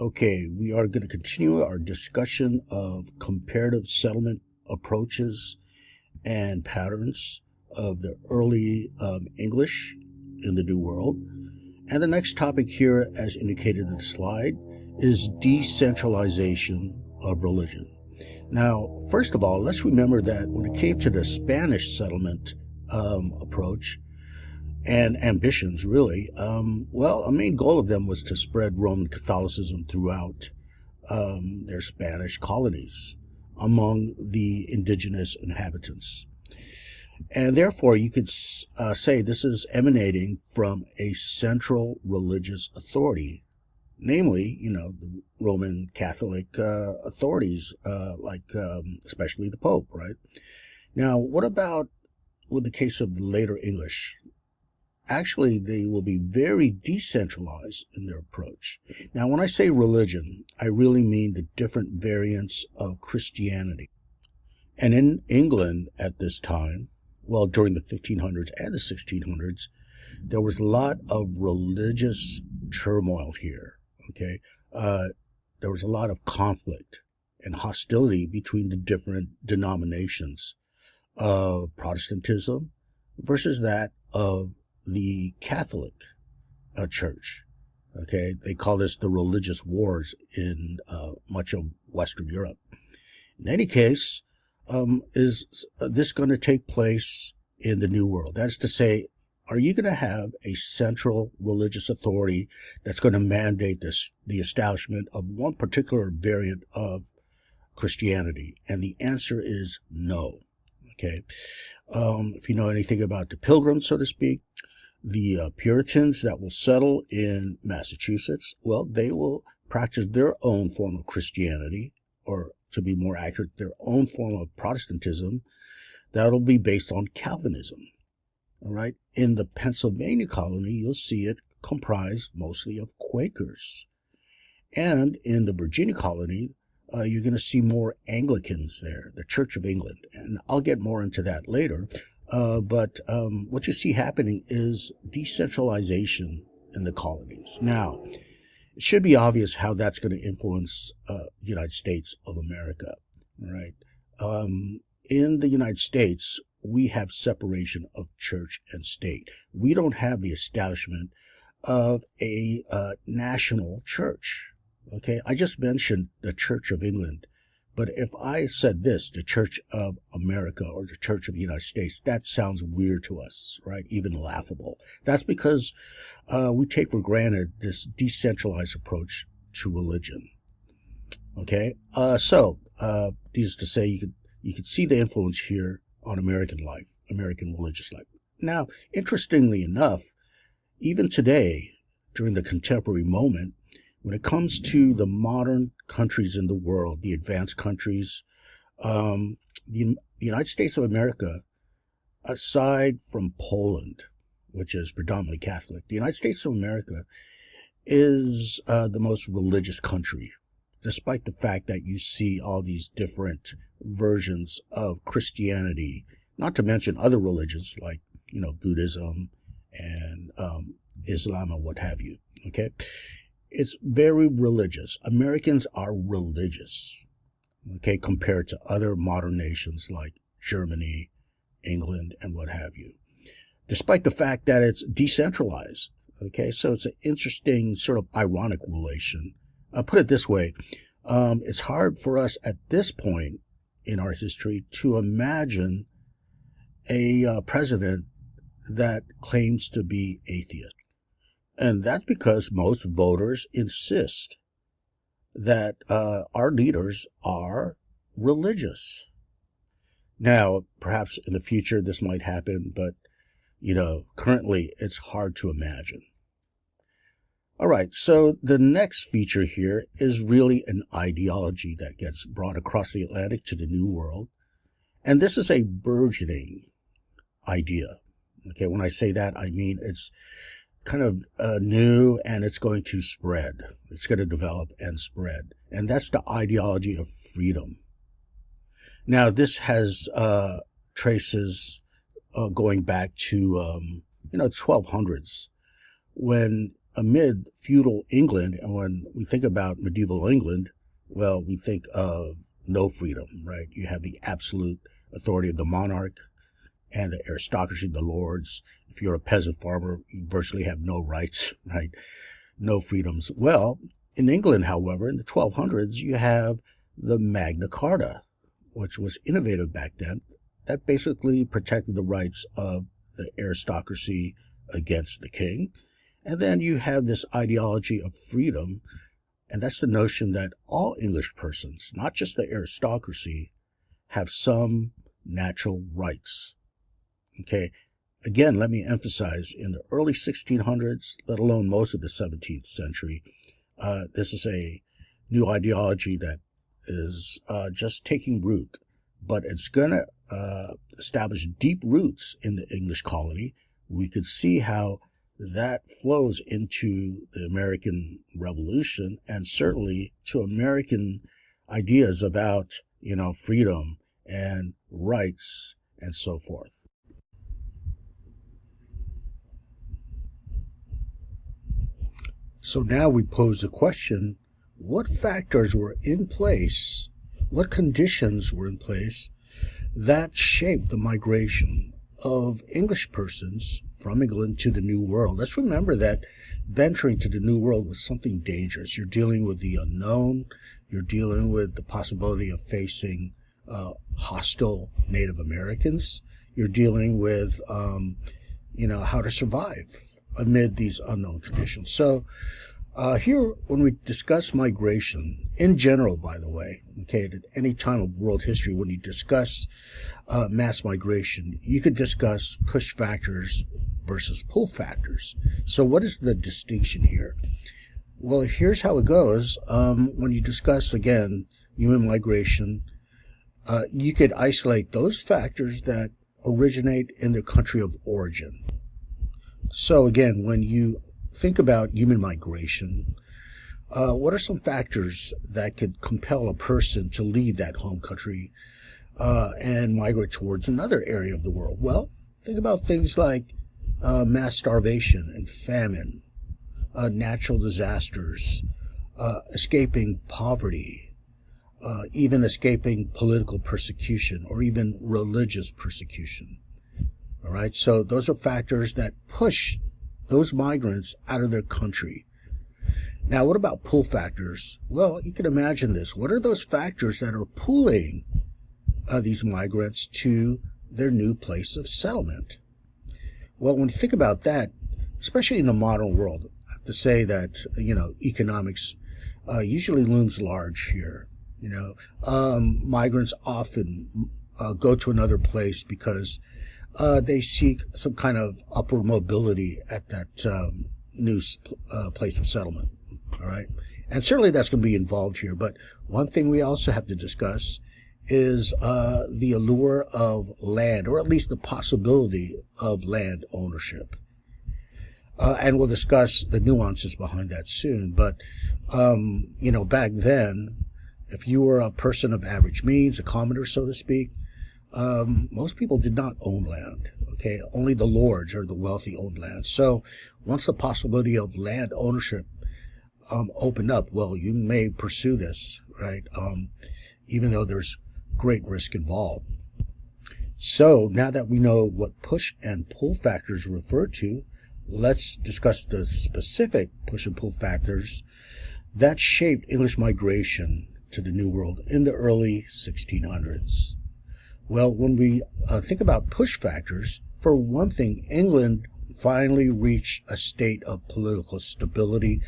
Okay, we are going to continue our discussion of comparative settlement approaches and patterns of the early English in the New World. And the next topic here, as indicated in the slide, is decentralization of religion. Now, first of all, let's remember that when it came to the Spanish settlement approach, and ambitions, really. A main goal of them was to spread Roman Catholicism throughout their Spanish colonies among the indigenous inhabitants. And therefore, you could say this is emanating from a central religious authority, namely, the Roman Catholic authorities, especially the Pope, right? Now, what about with the case of the later English? Actually, they will be very decentralized in their approach. Now, when I say religion, I really mean the different variants of Christianity. And in England at this time, well, during the 1500s and the 1600s, there was a lot of religious turmoil here, okay? There was a lot of conflict and hostility between the different denominations of Protestantism versus that of the Catholic Church. Okay, they call this the religious wars in much of Western Europe. In any case, is this going to take place in the New World? That's to say, are you going to have a central religious authority that's going to mandate the establishment of one particular variant of Christianity? And the answer is no. Okay, if you know anything about the Pilgrims, so to speak, the Puritans that will settle in Massachusetts, well, they will practice their own form of Christianity, or to be more accurate, their own form of Protestantism that'll be based on Calvinism. All right. In the Pennsylvania colony, you'll see it comprised mostly of Quakers. And in the Virginia colony, you're going to see more Anglicans there, the Church of England. And I'll get more into that later. But what you see happening is decentralization in the colonies. Now, it should be obvious how that's going to influence the United States of America, right? In the United States, we have separation of church and state. We don't have the establishment of a national church, okay? I just mentioned the Church of England. But if I said this, the Church of America or the Church of the United States, that sounds weird to us, right? Even laughable. That's because we take for granted this decentralized approach to religion. Okay, needless to say, you could see the influence here on American life, American religious life. Now, interestingly enough, even today, during the contemporary moment, when it comes to the modern countries in the world, the advanced countries, the United States of America, aside from Poland, which is predominantly Catholic, the United States of America is the most religious country, despite the fact that you see all these different versions of Christianity, not to mention other religions like, Buddhism and Islam and what have you, okay? It's very religious. Americans are religious, okay, compared to other modern nations like Germany, England, and what have you, despite the fact that it's decentralized, okay? So it's an interesting sort of ironic relation. I'll put it this way. It's hard for us at this point in our history to imagine a president that claims to be atheist. And that's because most voters insist that our leaders are religious. Now, perhaps in the future this might happen, but, currently it's hard to imagine. All right, so the next feature here is really an ideology that gets brought across the Atlantic to the New World. And this is a burgeoning idea. Okay, when I say that, I mean it's kind of new, and it's going to spread. It's going to develop and spread. And that's the ideology of freedom. Now, this has traces going back to, 1200s, when amid feudal England, and when we think about medieval England, well, we think of no freedom, right? You have the absolute authority of the monarch and the aristocracy, the lords. If you're a peasant farmer, you virtually have no rights, right? No freedoms. Well, in England, however, in the 1200s, you have the Magna Carta, which was innovative back then, that basically protected the rights of the aristocracy against the king. And then you have this ideology of freedom, and that's the notion that all English persons, not just the aristocracy, have some natural rights. Okay, again, let me emphasize, in the early 1600s, let alone most of the 17th century, this is a new ideology that is just taking root, but it's going to establish deep roots in the English colony. We could see how that flows into the American Revolution and certainly to American ideas about, freedom and rights and so forth. So now we pose the question, what factors were in place, what conditions were in place that shaped the migration of English persons from England to the New World? Let's remember that venturing to the New World was something dangerous. You're dealing with the unknown. You're dealing with the possibility of facing hostile Native Americans. You're dealing with, how to survive amid these unknown conditions. So here, when we discuss migration, in general, by the way, okay, at any time of world history, when you discuss mass migration, you could discuss push factors versus pull factors. So what is the distinction here? Well, here's how it goes. When you discuss, again, human migration, you could isolate those factors that originate in their country of origin. So again, when you think about human migration, what are some factors that could compel a person to leave that home country and migrate towards another area of the world? Well, think about things like mass starvation and famine, natural disasters, escaping poverty, even escaping political persecution or even religious persecution. All right, so those are factors that push those migrants out of their country. Now, what about pull factors? Well, you can imagine this. What are those factors that are pulling these migrants to their new place of settlement? Well, when you think about that, especially in the modern world, I have to say that, economics usually looms large here. Migrants often go to another place because they seek some kind of upward mobility at that new place of settlement. All right. And certainly that's going to be involved here. But one thing we also have to discuss is the allure of land, or at least the possibility of land ownership. And we'll discuss the nuances behind that soon. But, back then, if you were a person of average means, a commoner, so to speak, most people did not own land. Okay, only the lords or the wealthy owned land. So once the possibility of land ownership opened up, well, you may pursue this, right? Even though there's great risk involved. So now that we know what push and pull factors refer to, let's discuss the specific push and pull factors that shaped English migration to the New World in the early 1600s. Well, when we think about push factors, for one thing, England finally reached a state of political stability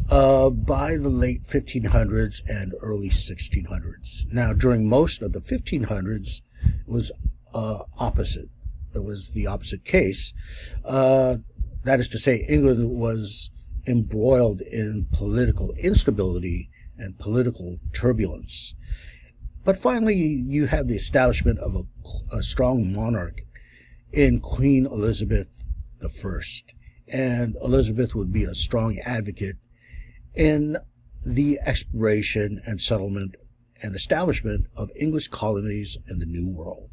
by the late 1500s and early 1600s. Now, during most of the 1500s, it was opposite. It was the opposite case. That is to say, England was embroiled in political instability and political turbulence. But finally, you have the establishment of a strong monarch in Queen Elizabeth I. And Elizabeth would be a strong advocate in the exploration and settlement and establishment of English colonies in the New World.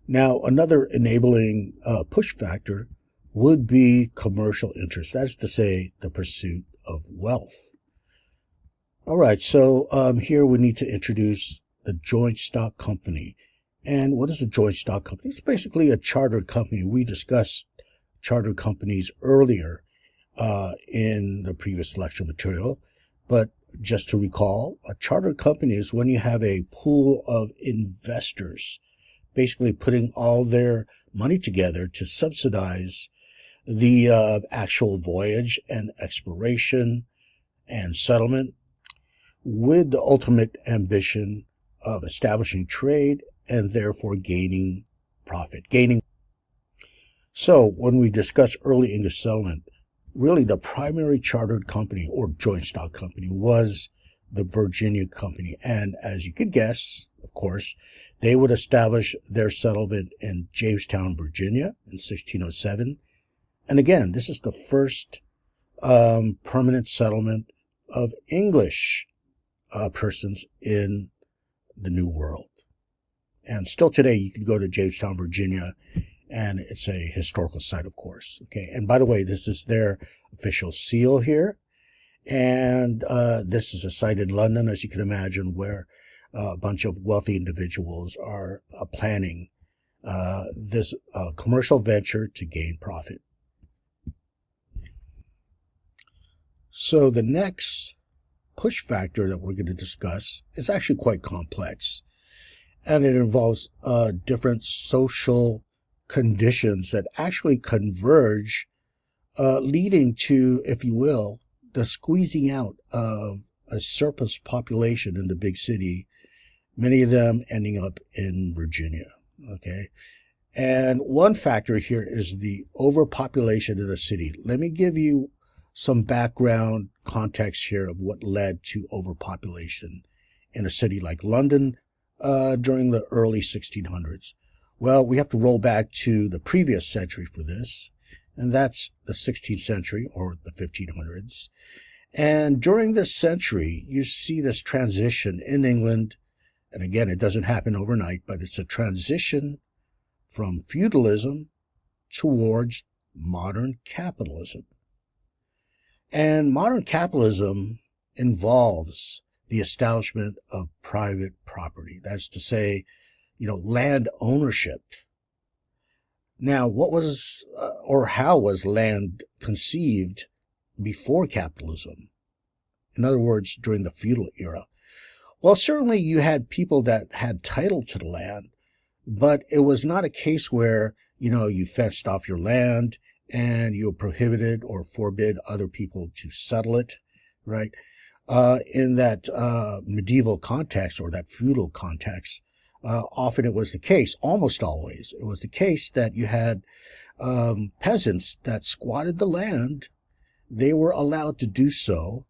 Now, another enabling push factor would be commercial interest. That is to say, the pursuit of wealth. All right, so here we need to introduce the joint stock company. And what is a joint stock company? It's basically a chartered company. We discussed chartered companies earlier in the previous lecture material. But just to recall, a chartered company is when you have a pool of investors basically putting all their money together to subsidize the actual voyage and exploration and settlement, with the ultimate ambition of establishing trade and therefore gaining profit. So when we discuss early English settlement, really the primary chartered company or joint stock company was the Virginia Company. And as you could guess, of course, they would establish their settlement in Jamestown, Virginia in 1607. And again, this is the first permanent settlement of English persons in the New World. And still today, you can go to Jamestown, Virginia, and it's a historical site, of course. Okay, and by the way, this is their official seal here. And this is a site in London, as you can imagine, where a bunch of wealthy individuals are planning this commercial venture to gain profit. So the next push factor that we're going to discuss is actually quite complex, and it involves different social conditions that actually converge, leading to, if you will, the squeezing out of a surplus population in the big city, many of them ending up in Virginia. Okay. And one factor here is the overpopulation in the city. Let me give you some background context here of what led to overpopulation in a city like London during the early 1600s. Well, we have to roll back to the previous century for this, and that's the 16th century or the 1500s. And during this century, you see this transition in England, and again, it doesn't happen overnight, but it's a transition from feudalism towards modern capitalism. And modern capitalism involves the establishment of private property. That's to say, land ownership. Now, what was or how was land conceived before capitalism? In other words, during the feudal era? Well, certainly you had people that had title to the land, but it was not a case where, you fenced off your land and you prohibited or forbid other people to settle it, right? In that medieval context or that feudal context, often it was the case, almost always, it was the case that you had peasants that squatted the land. They were allowed to do so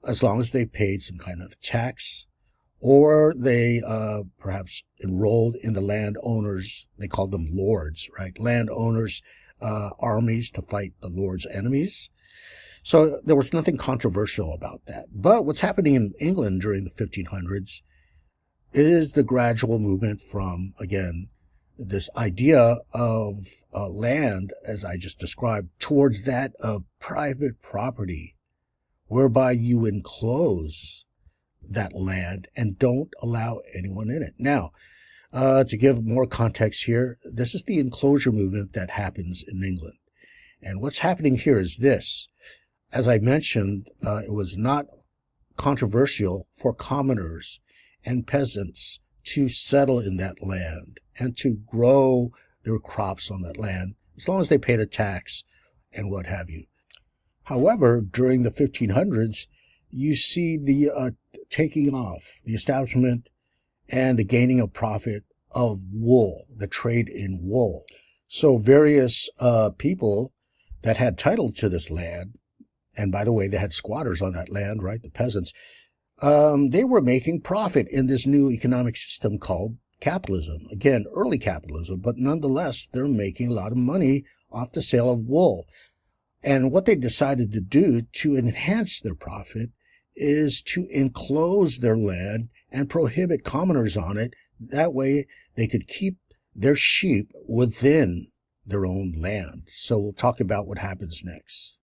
as long as they paid some kind of tax, or they perhaps enrolled in the landowners, they called them lords, right? Landowners' armies to fight the lord's enemies. So there was nothing controversial about that. But what's happening in England during the 1500s is the gradual movement from, again, this idea of land, as I just described, towards that of private property, whereby you enclose that land and don't allow anyone in it. Now, to give more context here, this is the enclosure movement that happens in England. And what's happening here is this. As I mentioned, it was not controversial for commoners and peasants to settle in that land and to grow their crops on that land, as long as they paid a tax and what have you. However, during the 1500s, you see the taking off, the establishment and the gaining of profit of wool, the trade in wool. So various people that had title to this land, and by the way, they had squatters on that land, right, the peasants, they were making profit in this new economic system called capitalism. Again, early capitalism, but nonetheless, they're making a lot of money off the sale of wool. And what they decided to do to enhance their profit is to enclose their land and prohibit commoners on it. That way, they could keep their sheep within their own land. So we'll talk about what happens next.